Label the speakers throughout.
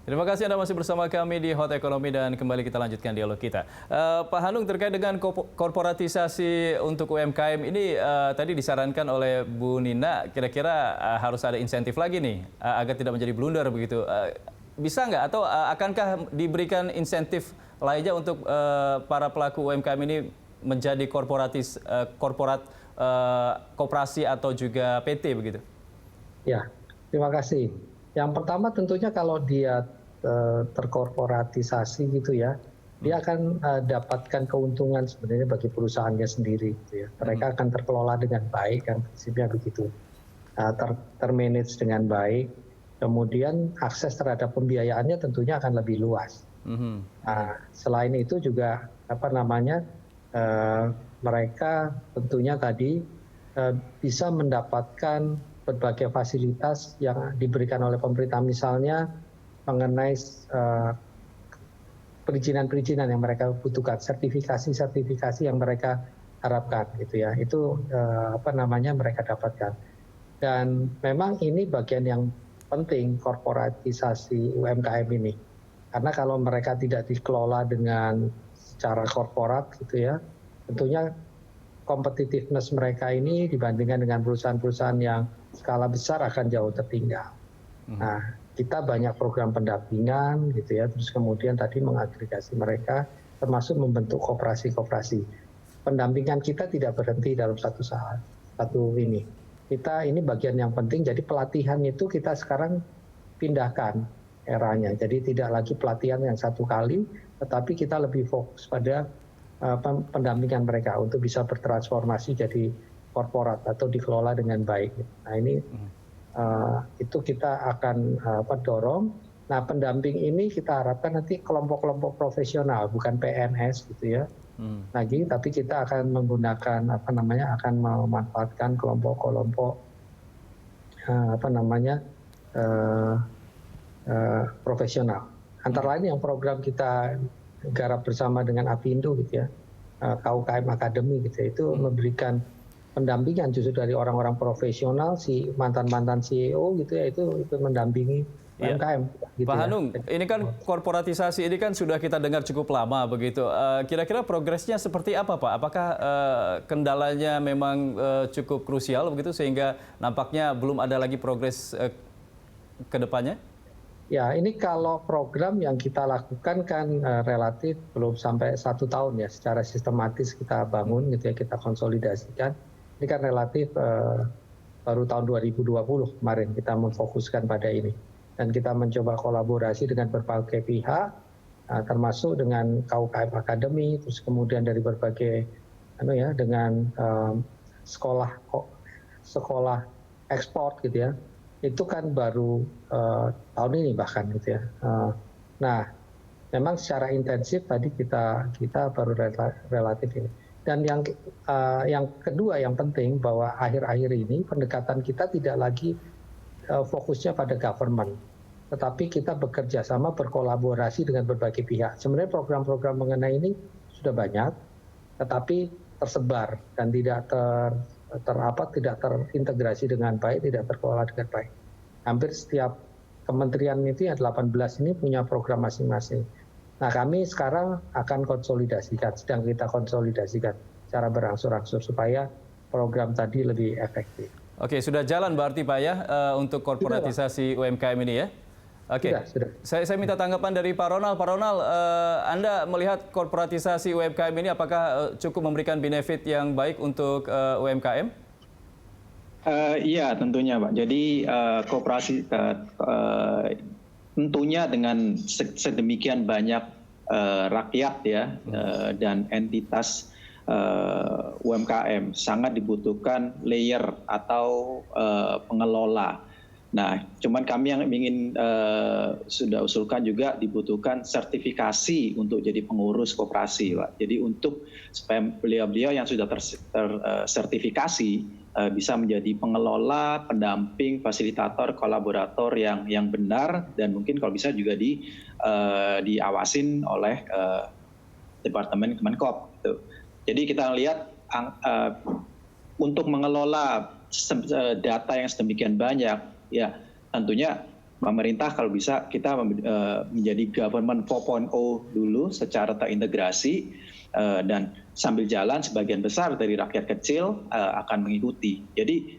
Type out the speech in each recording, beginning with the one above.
Speaker 1: Terima kasih Anda masih bersama kami di Hot Ekonomi dan kembali kita lanjutkan dialog kita. Pak Hanung, terkait dengan korporatisasi untuk UMKM ini tadi disarankan oleh Bu Nina, kira-kira harus ada insentif lagi nih agar tidak menjadi blunder begitu. Bisa nggak atau akankah diberikan insentif lainnya untuk para pelaku UMKM ini menjadi koperasi atau juga PT begitu?
Speaker 2: Ya, terima kasih. Yang pertama tentunya kalau dia terkorporatisasi gitu ya, dia akan dapatkan keuntungan sebenarnya bagi perusahaannya sendiri gitu ya. Mereka akan terkelola dengan baik kan, prinsipnya begitu. Termanage dengan baik, kemudian akses terhadap pembiayaannya tentunya akan lebih luas. Selain itu juga mereka tentunya tadi bisa mendapatkan berbagai fasilitas yang diberikan oleh pemerintah, misalnya mengenai perizinan-perizinan yang mereka butuhkan, sertifikasi yang mereka harapkan gitu ya. Itu mereka dapatkan. Dan memang ini bagian yang penting korporatisasi UMKM ini. Karena kalau mereka tidak dikelola dengan secara korporat gitu ya, tentunya competitiveness mereka ini dibandingkan dengan perusahaan-perusahaan yang skala besar akan jauh tertinggal. Nah, kita banyak program pendampingan gitu ya, terus kemudian tadi mengagregasi mereka, termasuk membentuk koperasi-koperasi. Pendampingan kita tidak berhenti dalam satu ini. Ini bagian yang penting, jadi pelatihan itu kita sekarang pindahkan eranya. Jadi tidak lagi pelatihan yang satu kali, tetapi kita lebih fokus pada pendampingan mereka untuk bisa bertransformasi jadi korporat atau dikelola dengan baik. Nah ini itu kita akan dorong. Nah pendamping ini kita harapkan nanti kelompok-kelompok profesional, bukan PNS gitu ya. Tapi kita akan menggunakan akan memanfaatkan kelompok-kelompok profesional. Antara lain yang program kita garap bersama dengan Apindo gitu ya, KUKM Academy gitu ya, itu memberikan pendampingan justru dari orang-orang profesional, si mantan-mantan CEO gitu ya, itu mendampingi UMKM. Gitu
Speaker 1: Pak
Speaker 2: ya.
Speaker 1: Hanung, ini kan korporatisasi ini kan sudah kita dengar cukup lama begitu. Kira-kira progresnya seperti apa Pak? Apakah kendalanya memang cukup krusial begitu sehingga nampaknya belum ada lagi progres ke depannya?
Speaker 2: Ya, ini kalau program yang kita lakukan kan relatif belum sampai 1 tahun ya, secara sistematis kita bangun gitu ya, kita konsolidasikan. Ini kan relatif baru tahun 2020 kemarin kita memfokuskan pada ini. Dan kita mencoba kolaborasi dengan berbagai pihak, termasuk dengan KUKM Academy, terus kemudian dari berbagai dengan sekolah ekspor gitu ya. Itu kan baru tahun ini bahkan gitu ya. Nah, memang secara intensif tadi kita baru relatif ini. Dan yang kedua yang penting bahwa akhir-akhir ini pendekatan kita tidak lagi fokusnya pada government, tetapi kita bekerja sama berkolaborasi dengan berbagai pihak. Sebenarnya program-program mengenai ini sudah banyak, tetapi tersebar dan tidak terintegrasi dengan baik, tidak terkelola dengan baik. Hampir setiap kementerian itu yang 18 ini punya program masing-masing. Nah, kami sekarang akan sedang kita konsolidasikan secara berangsur-angsur supaya program tadi lebih efektif.
Speaker 1: Oke, sudah jalan berarti Pak ya untuk korporatisasi UMKM ini ya? Oke,
Speaker 2: sudah.
Speaker 1: Saya minta tanggapan dari Pak Ronald. Pak Ronald, Anda melihat korporatisasi UMKM ini apakah cukup memberikan benefit yang baik untuk UMKM?
Speaker 3: Iya, tentunya Pak. Jadi koperasi tentunya dengan sedemikian banyak rakyat ya dan entitas UMKM sangat dibutuhkan layer atau pengelola. Nah, cuman kami yang ingin sudah usulkan juga dibutuhkan sertifikasi untuk jadi pengurus koperasi, Pak. Jadi untuk supaya beliau-beliau yang sudah tersertifikasi bisa menjadi pengelola, pendamping, fasilitator, kolaborator yang benar dan mungkin kalau bisa juga diawasin oleh Departemen Kemenkop. Gitu. Jadi kita lihat untuk mengelola data yang sedemikian banyak, ya tentunya pemerintah kalau bisa kita menjadi government 4.0 dulu secara terintegrasi, dan sambil jalan sebagian besar dari rakyat kecil akan mengikuti. Jadi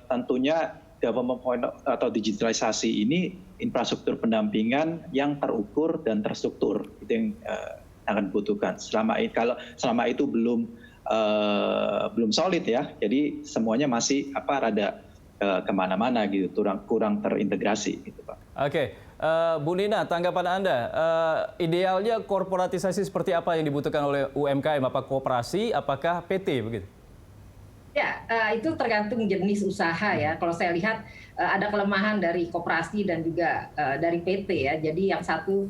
Speaker 3: tentunya government 4.0 atau digitalisasi ini infrastruktur pendampingan yang terukur dan terstruktur, itu yang akan dibutuhkan. Kalau selama itu belum solid ya, jadi semuanya masih rada kemana-mana gitu, kurang terintegrasi gitu Pak.
Speaker 1: Oke, Bu Nina, tanggapan Anda, idealnya korporatisasi seperti apa yang dibutuhkan oleh UMKM? Apa koperasi, apakah PT begitu?
Speaker 4: Ya, itu tergantung jenis usaha ya. Kalau saya lihat ada kelemahan dari koperasi dan juga dari PT ya. Jadi yang satu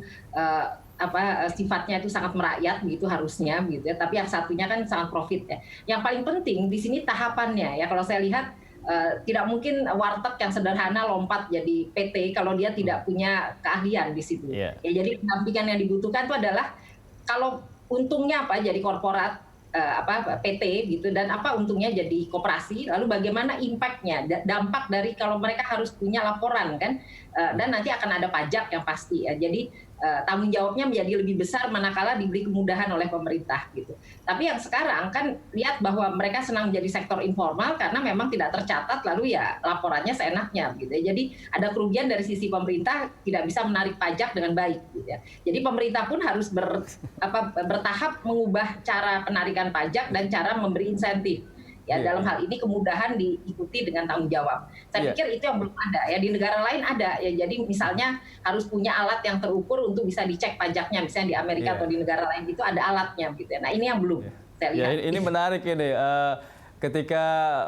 Speaker 4: sifatnya itu sangat merakyat begitu harusnya gitu ya. Tapi yang satunya kan sangat profit ya. Yang paling penting di sini tahapannya ya. Kalau saya lihat tidak mungkin warteg yang sederhana lompat jadi PT kalau dia tidak punya keahlian di situ. Yeah. Ya, jadi pendampingan yang dibutuhkan itu adalah kalau untungnya apa jadi korporat PT gitu dan apa untungnya jadi koperasi, lalu bagaimana impact-nya, dampak dari kalau mereka harus punya laporan kan, dan nanti akan ada pajak yang pasti ya. Jadi tanggung jawabnya menjadi lebih besar manakala diberi kemudahan oleh pemerintah gitu. Tapi yang sekarang kan lihat bahwa mereka senang menjadi sektor informal karena memang tidak tercatat, lalu ya laporannya seenaknya gitu ya. Jadi ada kerugian dari sisi pemerintah tidak bisa menarik pajak dengan baik gitu ya. Jadi pemerintah pun harus bertahap mengubah cara penarikan pajak dan cara memberi insentif. Ya, dalam hal ini kemudahan diikuti dengan tanggung jawab. Saya pikir itu yang belum ada ya, di negara lain ada ya. Jadi misalnya harus punya alat yang terukur untuk bisa dicek pajaknya, misalnya di Amerika atau di negara lain itu ada alatnya gitu ya. Nah, ini yang belum saya lihat.
Speaker 1: Ini menarik ini. Ketika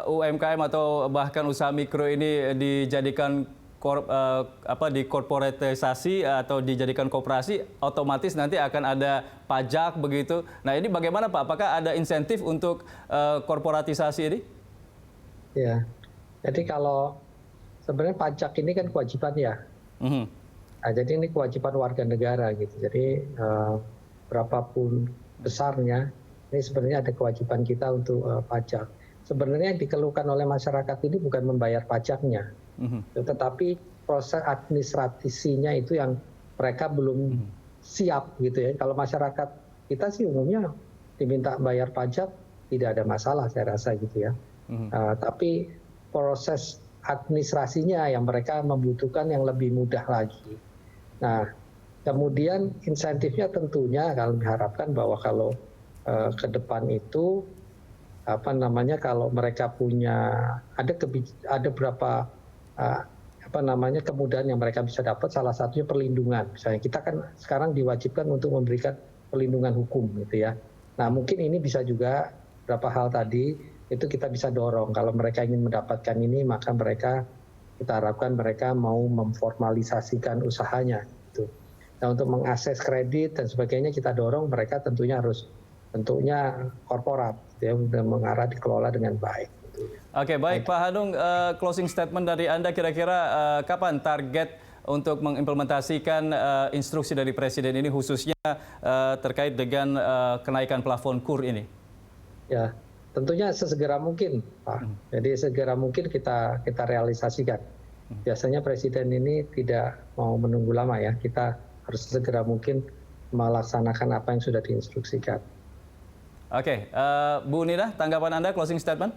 Speaker 1: UMKM atau bahkan usaha mikro ini dijadikan dikorporatisasi atau dijadikan koperasi, otomatis nanti akan ada pajak begitu. Nah ini bagaimana Pak? Apakah ada insentif untuk korporatisasi ini?
Speaker 2: Ya, jadi kalau sebenarnya pajak ini kan kewajiban ya. Nah, jadi ini kewajiban warga negara gitu. Jadi berapapun besarnya, ini sebenarnya ada kewajiban kita untuk pajak. Sebenarnya yang dikeluhkan oleh masyarakat ini bukan membayar pajaknya. Tetapi proses administrasinya itu yang mereka belum siap gitu ya. Kalau masyarakat kita sih umumnya diminta bayar pajak tidak ada masalah saya rasa gitu ya. Tapi proses administrasinya yang mereka membutuhkan yang lebih mudah lagi. Nah, kemudian insentifnya tentunya kalau diharapkan bahwa kalau ke depan itu kalau mereka punya ada berapa kemudahan yang mereka bisa dapat, salah satunya perlindungan. Misalnya kita kan sekarang diwajibkan untuk memberikan perlindungan hukum gitu ya. Nah, mungkin ini bisa juga beberapa hal tadi itu kita bisa dorong. Kalau mereka ingin mendapatkan ini, maka kita harapkan mereka mau memformalisasikan usahanya gitu. Nah, untuk mengakses kredit dan sebagainya kita dorong mereka tentunya harus korporat gitu ya, mengarah dikelola dengan baik.
Speaker 1: Oke, baik Pak Hanung, closing statement dari Anda kira-kira kapan target untuk mengimplementasikan instruksi dari Presiden ini khususnya terkait dengan kenaikan plafon KUR ini? Ya, tentunya sesegera mungkin Pak. Jadi segera mungkin kita realisasikan. Biasanya Presiden ini tidak mau menunggu lama ya, kita harus segera mungkin melaksanakan apa yang sudah diinstruksikan. Oke, Bu Nina, tanggapan Anda closing statement?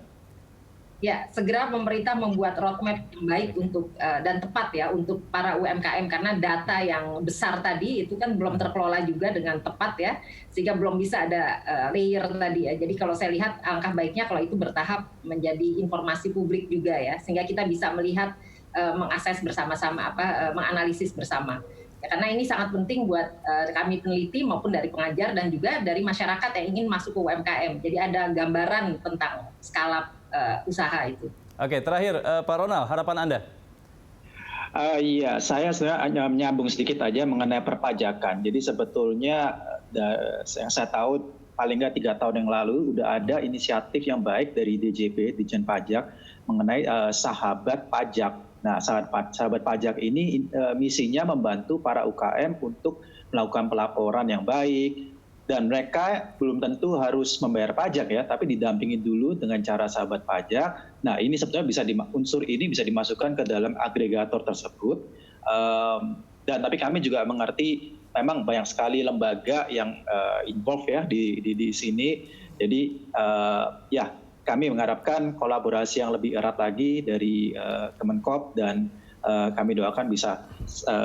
Speaker 4: Ya, segera pemerintah membuat roadmap yang baik untuk dan tepat ya untuk para UMKM karena data yang besar tadi itu kan belum terkelola juga dengan tepat ya, sehingga belum bisa ada layer tadi ya. Jadi kalau saya lihat angka baiknya kalau itu bertahap menjadi informasi publik juga ya, sehingga kita bisa melihat mengakses bersama-sama menganalisis bersama. Ya, karena ini sangat penting buat kami peneliti maupun dari pengajar dan juga dari masyarakat yang ingin masuk ke UMKM. Jadi ada gambaran tentang skala usaha itu. Oke, terakhir Pak Ronald, harapan Anda?
Speaker 3: Iya, saya sebenarnya hanya menyambung sedikit aja mengenai perpajakan. Jadi sebetulnya yang saya tahu paling nggak 3 tahun yang lalu udah ada inisiatif yang baik dari DJP, Ditjen Pajak, mengenai sahabat pajak. Nah, sahabat pajak ini misinya membantu para UKM untuk melakukan pelaporan yang baik, dan mereka belum tentu harus membayar pajak ya, tapi didampingi dulu dengan cara sahabat pajak. Nah, ini sebetulnya unsur ini bisa dimasukkan ke dalam agregator tersebut Dan tapi kami juga mengerti memang banyak sekali lembaga yang involved ya di sini. Jadi ya kami mengharapkan kolaborasi yang lebih erat lagi dari Kemenkop, dan kami doakan bisa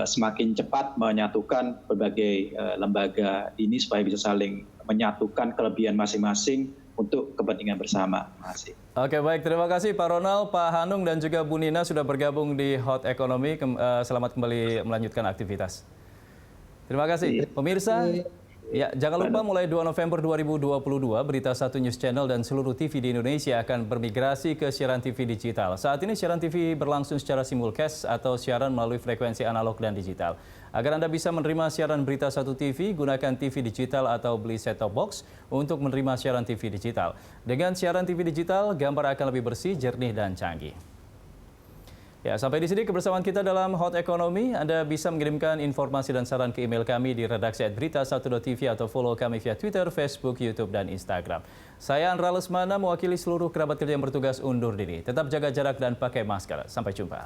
Speaker 3: semakin cepat menyatukan berbagai lembaga ini supaya bisa saling menyatukan kelebihan masing-masing untuk kepentingan bersama. Terima kasih.
Speaker 1: Oke, baik. Terima kasih Pak Ronald, Pak Hanung, dan juga Bu Nina sudah bergabung di Hot Economy. Selamat kembali melanjutkan aktivitas. Terima kasih. Pemirsa, ya, jangan lupa mulai 2 November 2022, Berita Satu News Channel dan seluruh TV di Indonesia akan bermigrasi ke siaran TV digital. Saat ini siaran TV berlangsung secara simulcast atau siaran melalui frekuensi analog dan digital. Agar Anda bisa menerima siaran Berita Satu TV, gunakan TV digital atau beli set-top box untuk menerima siaran TV digital. Dengan siaran TV digital, gambar akan lebih bersih, jernih, dan canggih. Ya, sampai di sini kebersamaan kita dalam Hot Economy. Anda bisa mengirimkan informasi dan saran ke email kami di redaksi@berita1.tv atau follow kami via Twitter, Facebook, YouTube, dan Instagram. Saya Andra Lesmana mewakili seluruh kerabat kerja yang bertugas undur diri. Tetap jaga jarak dan pakai masker. Sampai jumpa.